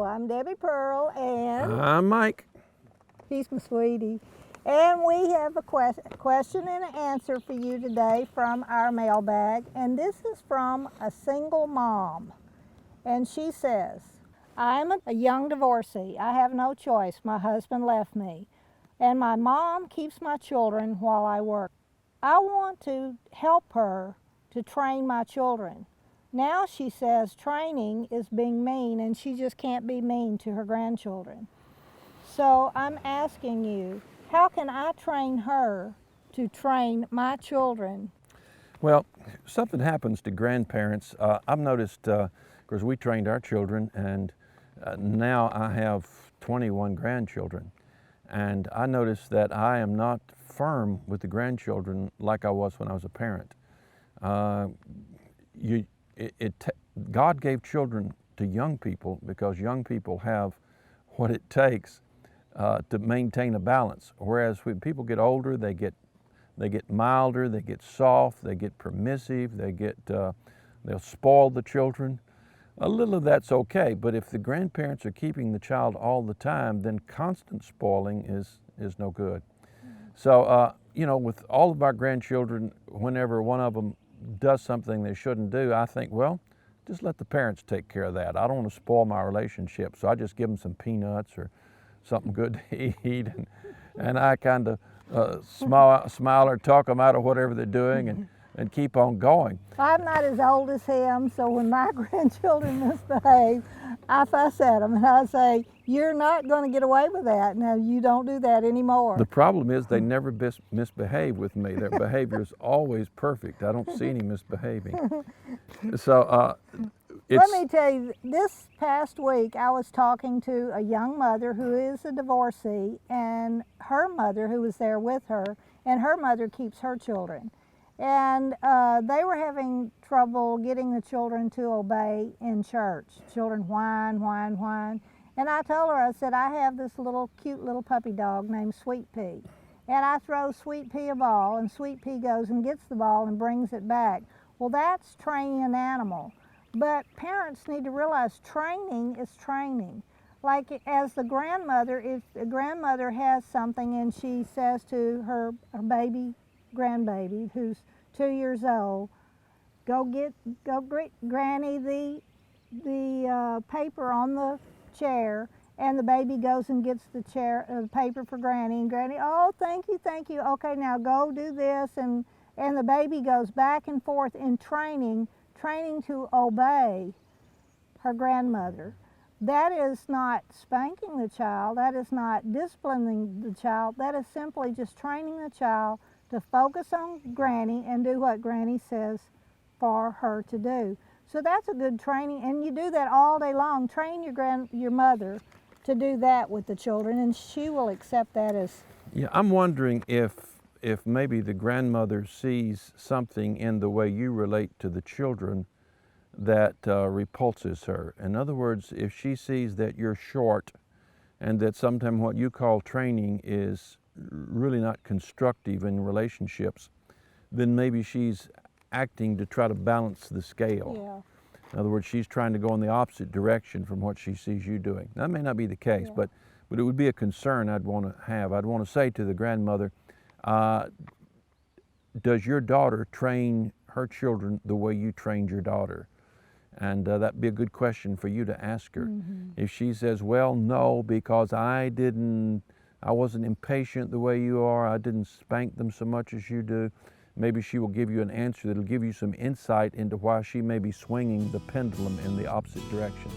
Hello, I'm Debi Pearl, and I'm Mike. he's my sweetie. And we have a question and an answer for you today from our mailbag. And this is from a single mom. And she says, I'm a young divorcee. I have no choice. My husband left me. And my mom keeps my children while I work. I want to help her to train my children. Now she says training is being mean and she just can't be mean to her grandchildren. So I'm asking you, how can I train her to train my children? Well, something happens to grandparents. I've noticed, because we trained our children, and now I have 21 grandchildren. And I noticed that I am not firm with the grandchildren like I was when I was a parent. God gave children to young people because young people have what it takes to maintain a balance. Whereas when people get older, they get milder, they get soft, they get permissive, they'll spoil the children. A little of that's okay, but if the grandparents are keeping the child all the time, then constant spoiling is no good. So, with all of our grandchildren, whenever one of them does something they shouldn't do, I think, well, just let the parents take care of that. I don't want to spoil my relationship, so I just give them some peanuts or something good to eat, and I kind of smile or talk them out of whatever they're doing and keep on going. I'm not as old as him, so when my grandchildren misbehave, I fuss at them and I say, you're not going to get away with that. Now, you don't do that anymore. The problem is they never misbehave with me. Their behavior is always perfect. I don't see any misbehaving. So let me tell you, this past week I was talking to a young mother who is a divorcee, and her mother who was there with her, and her mother keeps her children. And they were having trouble getting the children to obey in church. Children whine, whine, whine. And I told her, I said, I have this cute little puppy dog named Sweet Pea. And I throw Sweet Pea a ball, and Sweet Pea goes and gets the ball and brings it back. Well, that's training an animal. But parents need to realize training is training. Like as the grandmother, if the grandmother has something and she says to her grandbaby who's 2 years old, go get Granny the paper on the chair, and the baby goes and gets the paper for Granny, and Granny, oh, thank you, okay, now go do this, and the baby goes back and forth in training to obey her grandmother. That is not spanking the child, that is not disciplining the child, that is simply just training the child to focus on Granny and do what Granny says for her to do. So that's a good training, and you do that all day long. Train your mother to do that with the children, and she will accept that as... Yeah, I'm wondering if maybe the grandmother sees something in the way you relate to the children that repulses her. In other words, if she sees that you're short and that sometimes what you call training is really not constructive in relationships, then maybe she's acting to try to balance the scale. Yeah. In other words, she's trying to go in the opposite direction from what she sees you doing. That may not be the case, Yeah. but it would be a concern I'd want to have. I'd want to say to the grandmother, does your daughter train her children the way you trained your daughter? And that'd be a good question for you to ask her. Mm-hmm. If she says, well, no, because I wasn't impatient the way you are, I didn't spank them so much as you do, maybe she will give you an answer that'll give you some insight into why she may be swinging the pendulum in the opposite direction.